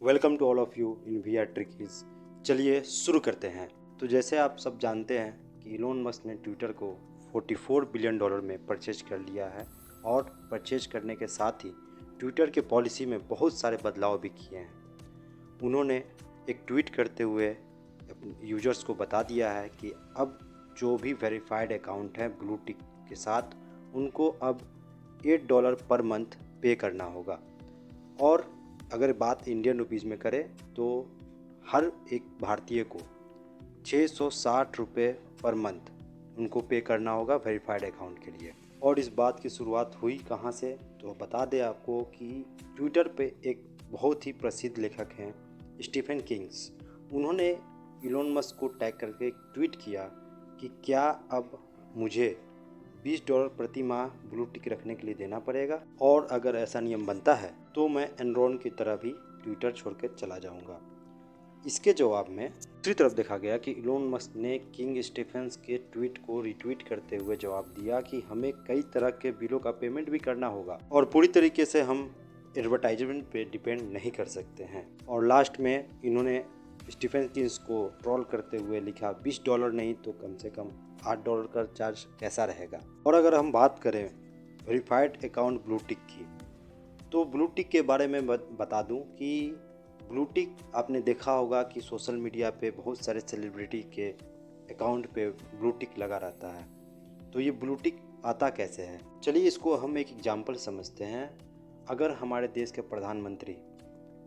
Welcome to all of you in we are trickies. चलिए शुरू करते हैं। तो जैसे आप सब जानते हैं कि इलोन मस्क ने ट्विटर को $44 बिलियन में परचेज कर लिया है और परचेज करने के साथ ही ट्विटर के पॉलिसी में बहुत सारे बदलाव भी किए हैं। उन्होंने एक ट्वीट करते हुए अपने यूजर्स को बता दिया है कि अब जो भी वेरीफाइड अकाउंट है ब्लू टिक के साथ उनको अब $8 पर मंथ पे करना होगा। और अगर बात इंडियन रुपीज़ में करें तो हर एक भारतीय को 660 रुपये पर मंथ उनको पे करना होगा वेरीफाइड अकाउंट के लिए। और इस बात की शुरुआत हुई कहाँ से, तो बता दें आपको कि ट्विटर पे एक बहुत ही प्रसिद्ध लेखक हैं स्टीफन किंग्स। उन्होंने इलोन मस्क को टैग करके एक ट्वीट किया कि क्या अब मुझे $20 प्रति माह ब्लू टिक रखने के लिए देना पड़ेगा, और अगर ऐसा नियम बनता है तो मैं एनरॉन की तरह भी ट्विटर छोड़कर चला जाऊंगा। इसके जवाब में दूसरी तरफ देखा गया कि इलोन मस्क ने किंग स्टीफेंस के ट्वीट को रिट्वीट करते हुए जवाब दिया कि हमें कई तरह के बिलों का पेमेंट भी करना होगा और पूरी तरीके से हम एडवर्टाइजमेंट पे डिपेंड नहीं कर सकते हैं। और लास्ट में इन्होंने स्टीफन किंग्स को ट्रोल करते हुए लिखा $20 नहीं तो कम से कम $8 का चार्ज कैसा रहेगा। और अगर हम बात करें वेरीफाइड अकाउंट ब्लू टिक की, तो ब्लू टिक के बारे में बता दूं कि ब्लू टिक आपने देखा होगा कि सोशल मीडिया पे बहुत सारे सेलिब्रिटी के अकाउंट पे ब्लू टिक लगा रहता है। तो ये ब्लू टिक आता कैसे है, चलिए इसको हम एक एग्जांपल समझते हैं। अगर हमारे देश के प्रधानमंत्री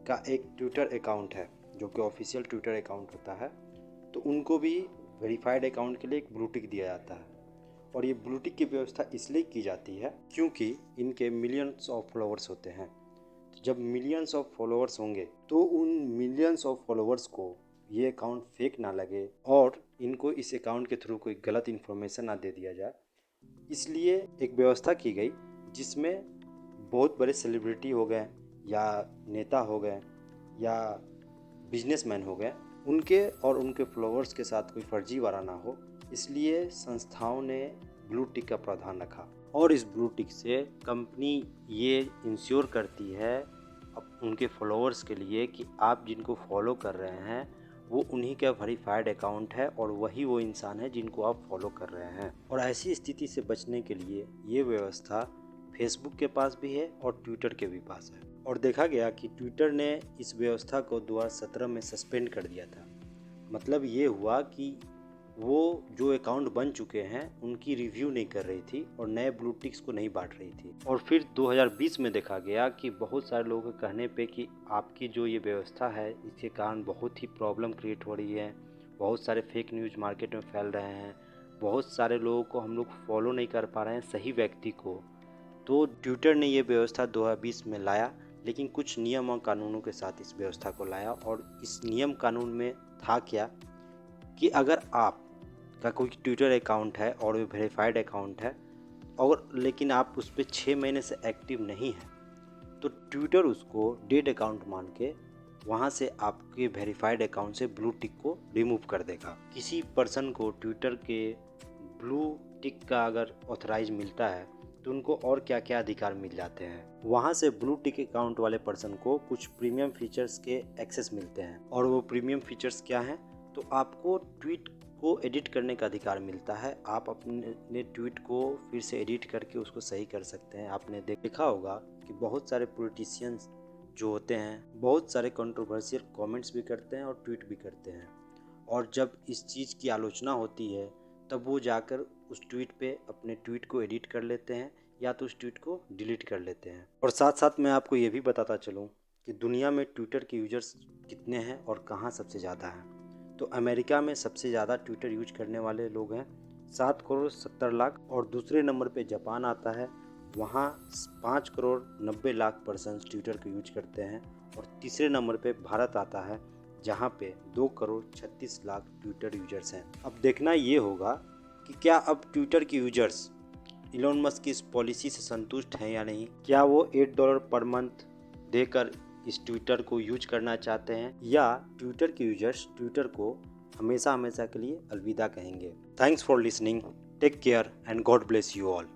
का एक ट्विटर अकाउंट है जो कि ऑफिशियल ट्विटर अकाउंट होता है, तो उनको भी वेरीफाइड अकाउंट के लिए एक ब्लू टिक दिया जाता है। और ये ब्लू टिक की व्यवस्था इसलिए की जाती है क्योंकि इनके मिलियंस ऑफ फॉलोअर्स होते हैं। तो जब मिलियंस ऑफ फॉलोअर्स होंगे तो उन मिलियंस ऑफ फॉलोअर्स को ये अकाउंट फेक ना लगे और इनको इस अकाउंट के थ्रू कोई गलत इन्फॉर्मेशन ना दे दिया जाए, इसलिए एक व्यवस्था की गई जिसमें बहुत बड़े सेलिब्रिटी हो गए या नेता हो गए या बिजनेसमैन हो गए, उनके और उनके फॉलोअर्स के साथ कोई फर्जीवाड़ा ना हो, इसलिए संस्थाओं ने ब्लू टिक का प्रावधान रखा। और इस ब्लू टिक से कंपनी ये इंश्योर करती है अब उनके फॉलोअर्स के लिए कि आप जिनको फॉलो कर रहे हैं वो उन्हीं का वेरीफाइड अकाउंट है और वही वो इंसान है जिनको आप फॉलो कर रहे हैं। और ऐसी स्थिति से बचने के लिए ये व्यवस्था फेसबुक के पास भी है और ट्विटर के भी पास है। और देखा गया कि ट्विटर ने इस व्यवस्था को 2017 में सस्पेंड कर दिया था। मतलब ये हुआ कि वो जो अकाउंट बन चुके हैं उनकी रिव्यू नहीं कर रही थी और नए ब्लू टिक्स को नहीं बांट रही थी। और फिर 2020 में देखा गया कि बहुत सारे लोगों के कहने पे कि आपकी जो ये व्यवस्था है इसके कारण बहुत ही प्रॉब्लम क्रिएट हो रही है, बहुत सारे फेक न्यूज़ मार्केट में फैल रहे हैं, बहुत सारे लोगों को हम लोग फॉलो नहीं कर पा रहे हैं सही व्यक्ति को। तो ट्विटर ने ये व्यवस्था 2020 में लाया, लेकिन कुछ नियम और कानूनों के साथ इस व्यवस्था को लाया। और इस नियम कानून में था क्या कि अगर आप का कोई ट्विटर अकाउंट है और वो वेरीफाइड अकाउंट है और लेकिन आप उस पर 6 महीने से एक्टिव नहीं है, तो ट्विटर उसको डेड अकाउंट मान के वहाँ से आपके वेरीफाइड अकाउंट से ब्लू टिक को रिमूव कर देगा। किसी पर्सन को ट्विटर के ब्लू टिक का अगर ऑथराइज मिलता है तो उनको और क्या क्या अधिकार मिल जाते हैं। वहाँ से ब्लू टिक अकाउंट वाले पर्सन को कुछ प्रीमियम फीचर्स के एक्सेस मिलते हैं। और वो प्रीमियम फीचर्स क्या हैं, तो आपको ट्वीट को एडिट करने का अधिकार मिलता है। आप अपने ट्वीट को फिर से एडिट करके उसको सही कर सकते हैं। आपने देखा होगा कि बहुत सारे पॉलिटिशियंस जो होते हैं बहुत सारे कंट्रोवर्शियल कमेंट्स भी करते हैं और ट्वीट भी करते हैं, और जब इस चीज़ की आलोचना होती है तब वो जाकर उस ट्वीट पे अपने ट्वीट को एडिट कर लेते हैं या तो उस ट्वीट को डिलीट कर लेते हैं। और साथ साथ मैं आपको ये भी बताता चलूँ कि दुनिया में ट्विटर के यूजर्स कितने हैं और कहाँ सबसे ज़्यादा हैं। तो अमेरिका में सबसे ज़्यादा ट्विटर यूज करने वाले लोग हैं 7,70,00,000, और दूसरे नंबर पे जापान आता है, वहाँ 5,90,00,000 पर्सन ट्विटर को यूज करते हैं। और तीसरे नंबर पे भारत आता है जहाँ पे 2,36,00,000 ट्विटर यूजर्स हैं। अब देखना ये होगा कि क्या अब ट्विटर के यूजर्स इलोन मस्क की इस पॉलिसी से संतुष्ट हैं या नहीं। क्या वो $8 पर मंथ देकर इस ट्विटर को यूज करना चाहते हैं, या ट्विटर के यूजर्स ट्विटर को हमेशा हमेशा के लिए अलविदा कहेंगे। Thanks for listening, take care and God bless you all.